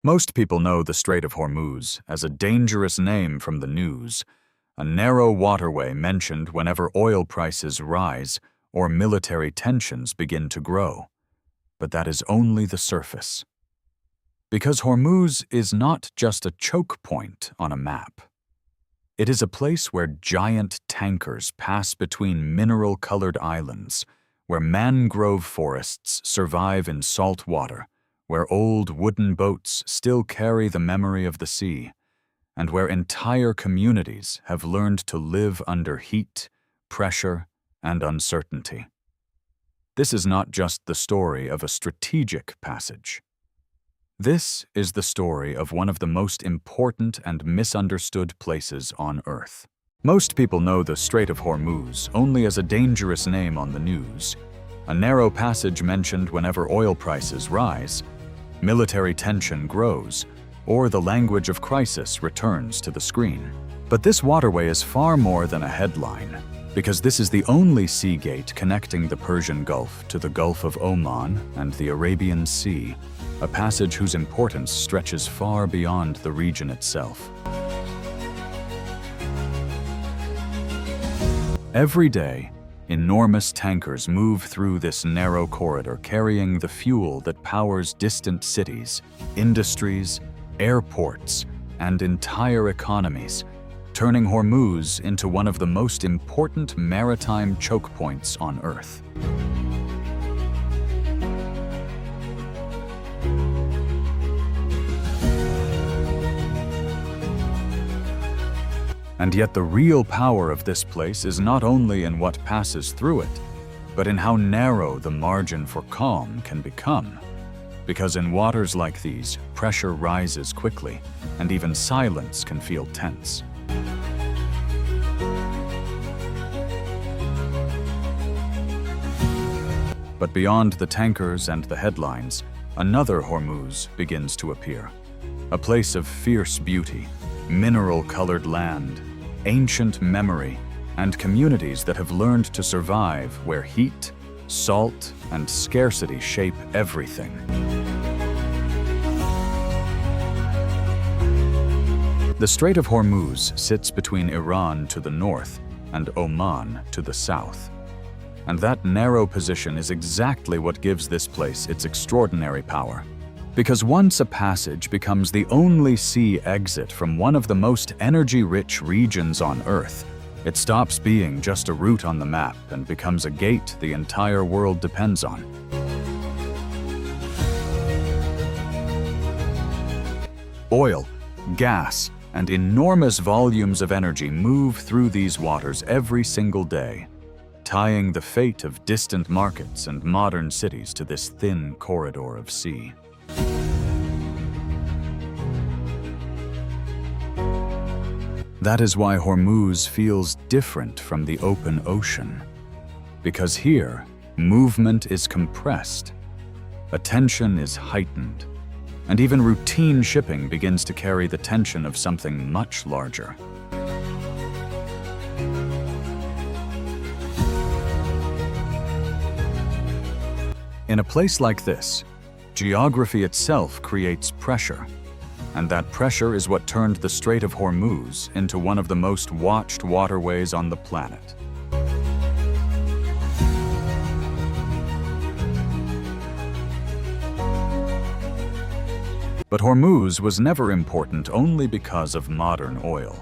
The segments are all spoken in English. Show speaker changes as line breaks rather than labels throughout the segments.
Most people know the Strait of Hormuz as a dangerous name from the news, a narrow waterway mentioned whenever oil prices rise or military tensions begin to grow. But that is only the surface. Because Hormuz is not just a choke point on a map. It is a place where giant tankers pass between mineral-colored islands, where mangrove forests survive in salt water, where old wooden boats still carry the memory of the sea, and where entire communities have learned to live under heat, pressure, and uncertainty. This is not just the story of a strategic passage. This is the story of one of the most important and misunderstood places on Earth. Most people know the Strait of Hormuz only as a dangerous name on the news, a narrow passage mentioned whenever oil prices rise, military tension grows, or the language of crisis returns to the screen. But this waterway is far more than a headline, because this is the only sea gate connecting the Persian Gulf to the Gulf of Oman and the Arabian Sea, a passage whose importance stretches far beyond the region itself. Every day, enormous tankers move through this narrow corridor carrying the fuel that powers distant cities, industries, airports, and entire economies, turning Hormuz into one of the most important maritime choke points on Earth. And yet the real power of this place is not only in what passes through it, but in how narrow the margin for calm can become. Because in waters like these, pressure rises quickly, and even silence can feel tense. But beyond the tankers and the headlines, another Hormuz begins to appear. A place of fierce beauty, mineral-colored land, ancient memory, and communities that have learned to survive where heat, salt, and scarcity shape everything. The Strait of Hormuz sits between Iran to the north and Oman to the south. And that narrow position is exactly what gives this place its extraordinary power. Because once a passage becomes the only sea exit from one of the most energy-rich regions on Earth, it stops being just a route on the map and becomes a gate the entire world depends on. Oil, gas, and enormous volumes of energy move through these waters every single day, tying the fate of distant markets and modern cities to this thin corridor of sea. That is why Hormuz feels different from the open ocean. Because here, movement is compressed, attention is heightened, and even routine shipping begins to carry the tension of something much larger. In a place like this, geography itself creates pressure, and that pressure is what turned the Strait of Hormuz into one of the most watched waterways on the planet. But Hormuz was never important only because of modern oil.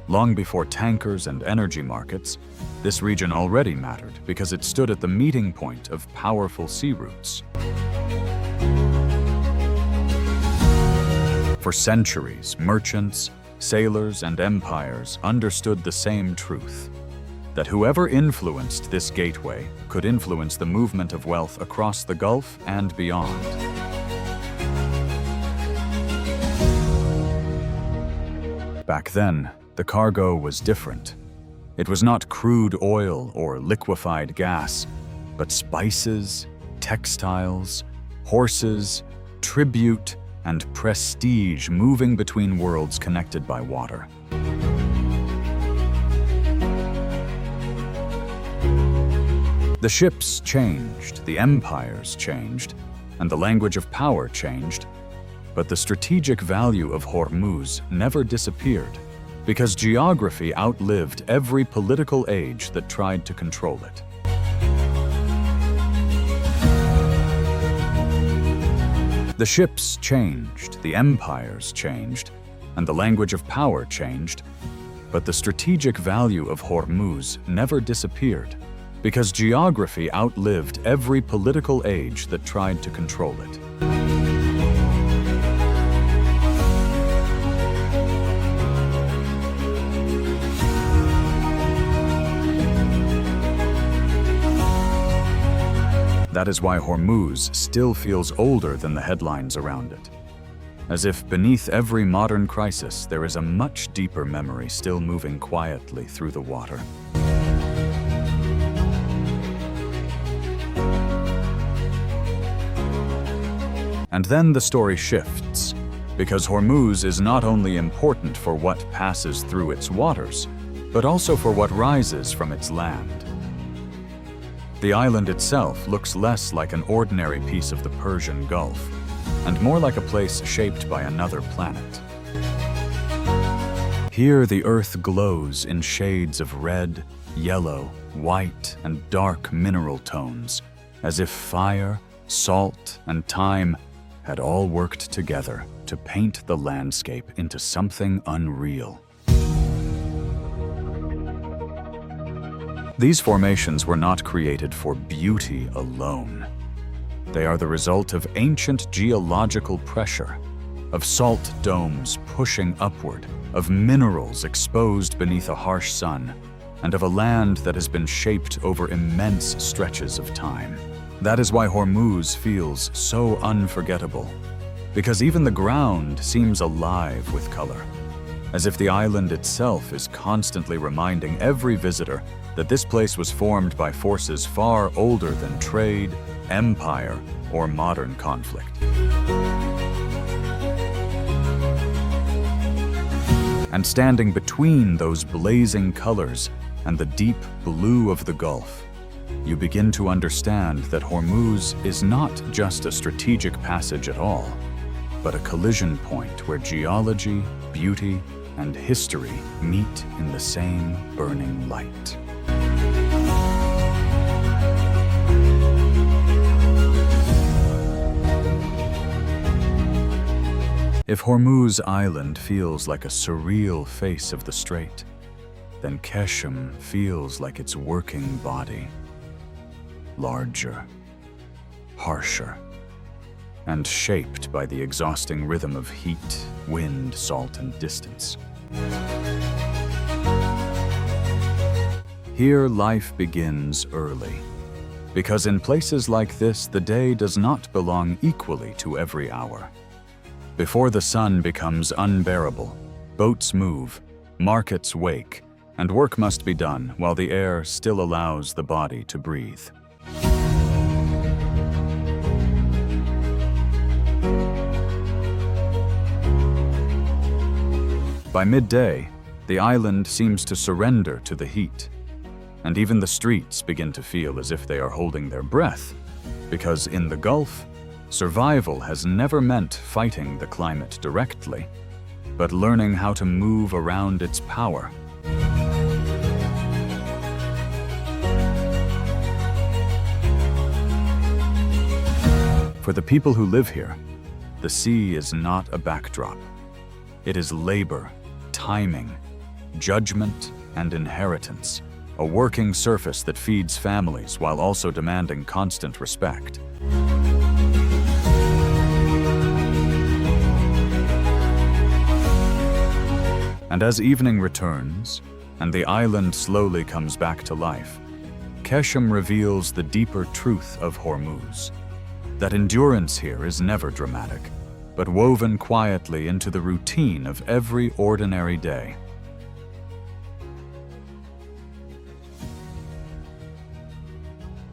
Long before tankers and energy markets, this region already mattered because it stood at the meeting point of powerful sea routes. For centuries, merchants, sailors, and empires understood the same truth, that whoever influenced this gateway could influence the movement of wealth across the Gulf and beyond. Back then, the cargo was different. It was not crude oil or liquefied gas, but spices, textiles, horses, tribute, and prestige moving between worlds connected by water. The ships changed, the empires changed, and the language of power changed, But the strategic value of Hormuz never disappeared, because geography outlived every political age that tried to control it. The ships changed, the empires changed, and the language of power changed, but the strategic value of Hormuz never disappeared, because geography outlived every political age that tried to control it. That is why Hormuz still feels older than the headlines around it. As if beneath every modern crisis, there is a much deeper memory still moving quietly through the water. And then the story shifts, because Hormuz is not only important for what passes through its waters, but also for what rises from its land. The island itself looks less like an ordinary piece of the Persian Gulf, and more like a place shaped by another planet. Here the earth glows in shades of red, yellow, white, and dark mineral tones, as if fire, salt, and time had all worked together to paint the landscape into something unreal. These formations were not created for beauty alone. They are the result of ancient geological pressure, of salt domes pushing upward, of minerals exposed beneath a harsh sun, and of a land that has been shaped over immense stretches of time. That is why Hormuz feels so unforgettable, because even the ground seems alive with color, as if the island itself is constantly reminding every visitor that this place was formed by forces far older than trade, empire, or modern conflict. And standing between those blazing colors and the deep blue of the Gulf, you begin to understand that Hormuz is not just a strategic passage at all, but a collision point where geology, beauty, and history meet in the same burning light. If Hormuz Island feels like a surreal face of the strait, then Keshem feels like its working body. Larger, harsher, and shaped by the exhausting rhythm of heat, wind, salt, and distance. Here life begins early, because in places like this, the day does not belong equally to every hour. Before the sun becomes unbearable, boats move, markets wake, and work must be done while the air still allows the body to breathe. By midday, the island seems to surrender to the heat, and even the streets begin to feel as if they are holding their breath, because in the Gulf, survival has never meant fighting the climate directly, but learning how to move around its power. For the people who live here, the sea is not a backdrop. It is labor, timing, judgment, and inheritance, a working surface that feeds families while also demanding constant respect. And as evening returns, and the island slowly comes back to life, Keshem reveals the deeper truth of Hormuz, that endurance here is never dramatic, but woven quietly into the routine of every ordinary day.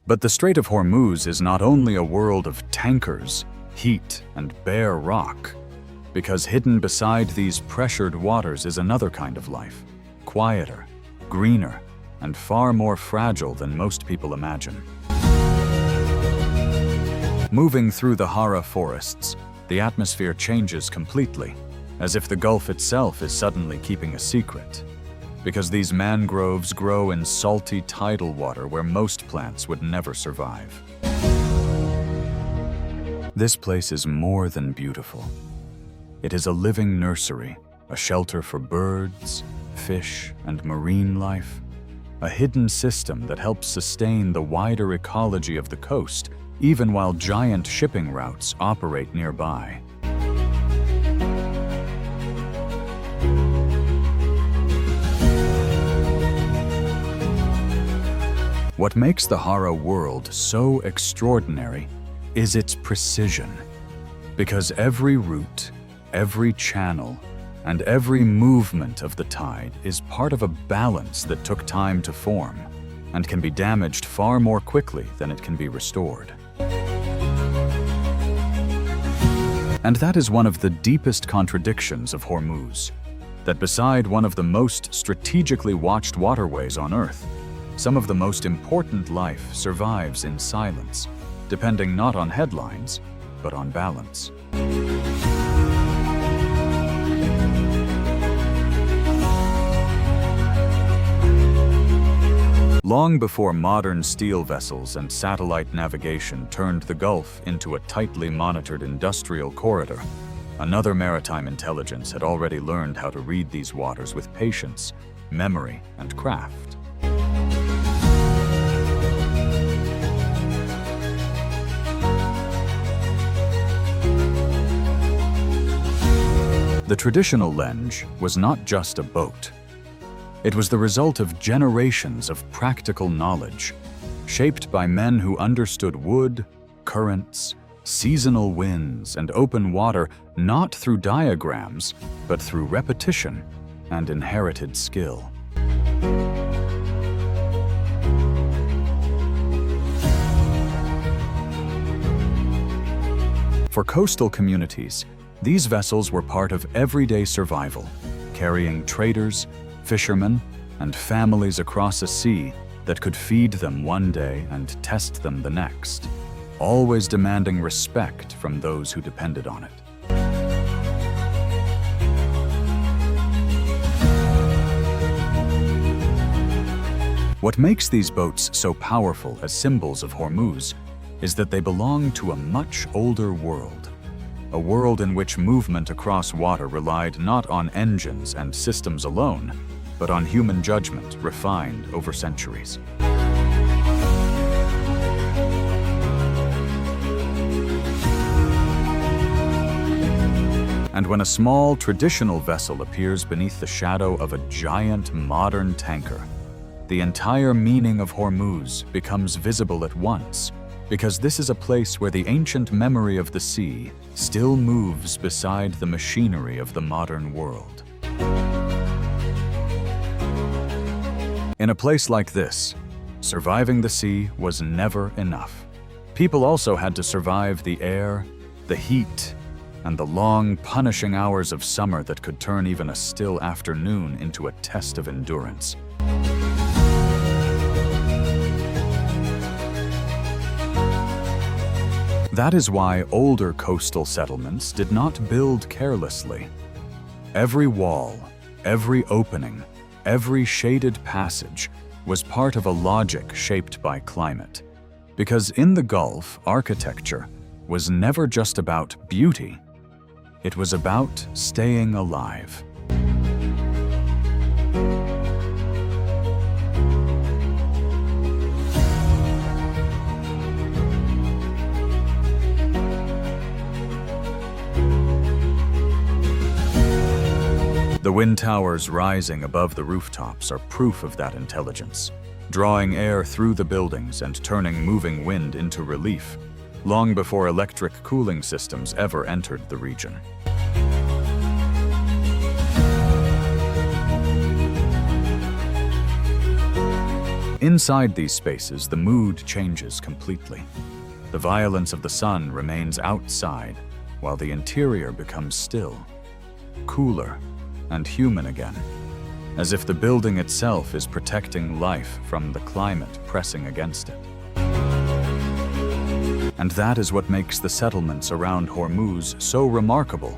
But the Strait of Hormuz is not only a world of tankers, heat, and bare rock, because hidden beside these pressured waters is another kind of life, quieter, greener, and far more fragile than most people imagine. Moving through the Hara forests, the atmosphere changes completely, as if the Gulf itself is suddenly keeping a secret. Because these mangroves grow in salty tidal water where most plants would never survive. This place is more than beautiful. It is a living nursery, a shelter for birds, fish, and marine life, a hidden system that helps sustain the wider ecology of the coast, even while giant shipping routes operate nearby. What makes the Hara world so extraordinary is its precision, because every route, every channel, and every movement of the tide is part of a balance that took time to form and can be damaged far more quickly than it can be restored. And that is one of the deepest contradictions of Hormuz, that beside one of the most strategically watched waterways on Earth, some of the most important life survives in silence, depending not on headlines, but on balance. Long before modern steel vessels and satellite navigation turned the Gulf into a tightly monitored industrial corridor, another maritime intelligence had already learned how to read these waters with patience, memory, and craft. The traditional lenge was not just a boat. It was the result of generations of practical knowledge, shaped by men who understood wood, currents, seasonal winds, and open water not through diagrams, but through repetition and inherited skill. For coastal communities, these vessels were part of everyday survival, carrying traders, fishermen, and families across a sea that could feed them one day and test them the next, always demanding respect from those who depended on it. What makes these boats so powerful as symbols of Hormuz is that they belong to a much older world, a world in which movement across water relied not on engines and systems alone, but on human judgment refined over centuries. And when a small traditional vessel appears beneath the shadow of a giant modern tanker, the entire meaning of Hormuz becomes visible at once, because this is a place where the ancient memory of the sea still moves beside the machinery of the modern world. In a place like this, surviving the sea was never enough. People also had to survive the air, the heat, and the long, punishing hours of summer that could turn even a still afternoon into a test of endurance. That is why older coastal settlements did not build carelessly. Every wall, every opening, every shaded passage was part of a logic shaped by climate. Because in the Gulf, architecture was never just about beauty. It was about staying alive. The wind towers rising above the rooftops are proof of that intelligence, drawing air through the buildings and turning moving wind into relief, long before electric cooling systems ever entered the region. Inside these spaces, the mood changes completely. The violence of the sun remains outside, while the interior becomes still, cooler, and human again, as if the building itself is protecting life from the climate pressing against it. And that is what makes the settlements around Hormuz so remarkable,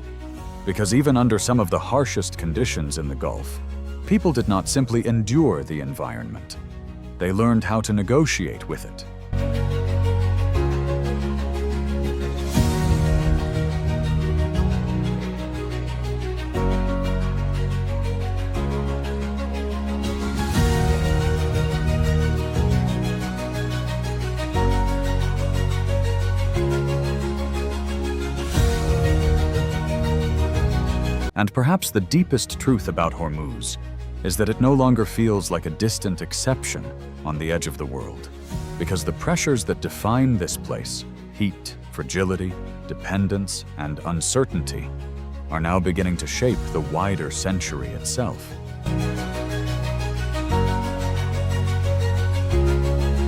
because even under some of the harshest conditions in the Gulf, people did not simply endure the environment. They learned how to negotiate with it. And perhaps the deepest truth about Hormuz is that it no longer feels like a distant exception on the edge of the world, because the pressures that define this place, heat, fragility, dependence, and uncertainty, are now beginning to shape the wider century itself.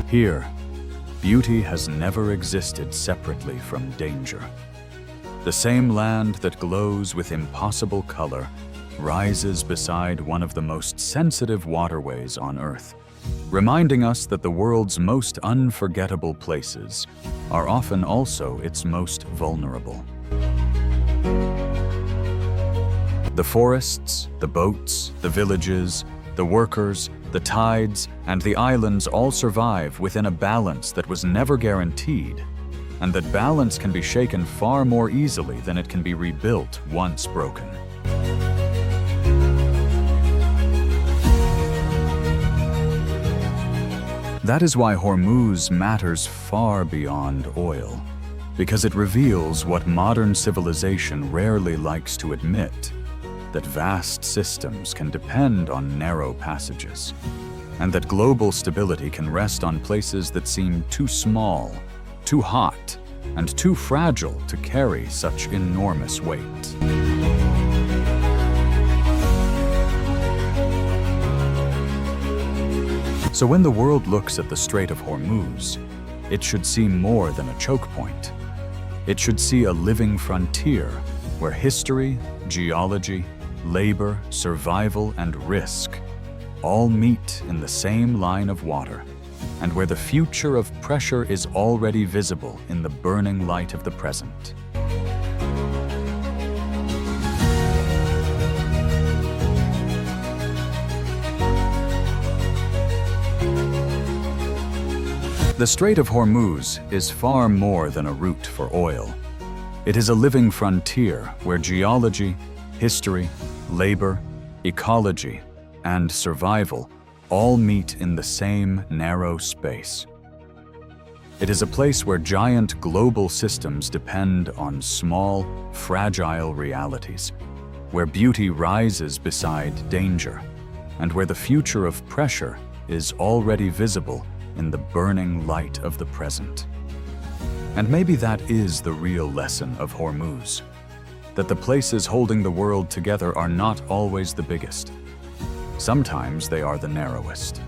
Here, beauty has never existed separately from danger. The same land that glows with impossible color rises beside one of the most sensitive waterways on Earth, reminding us that the world's most unforgettable places are often also its most vulnerable. The forests, the boats, the villages, the workers, the tides, and the islands all survive within a balance that was never guaranteed, and that balance can be shaken far more easily than it can be rebuilt once broken. That is why Hormuz matters far beyond oil, because it reveals what modern civilization rarely likes to admit, that vast systems can depend on narrow passages, and that global stability can rest on places that seem too small, too hot, and too fragile to carry such enormous weight. So when the world looks at the Strait of Hormuz, it should see more than a choke point. It should see a living frontier where history, geology, labor, survival, and risk all meet in the same line of water, and where the future of pressure is already visible in the burning light of the present. The Strait of Hormuz is far more than a route for oil. It is a living frontier where geology, history, labor, ecology, and survival all meet in the same narrow space. It is a place where giant global systems depend on small, fragile realities, where beauty rises beside danger, and where the future of pressure is already visible in the burning light of the present. And maybe that is the real lesson of Hormuz, that the places holding the world together are not always the biggest. Sometimes they are the narrowest.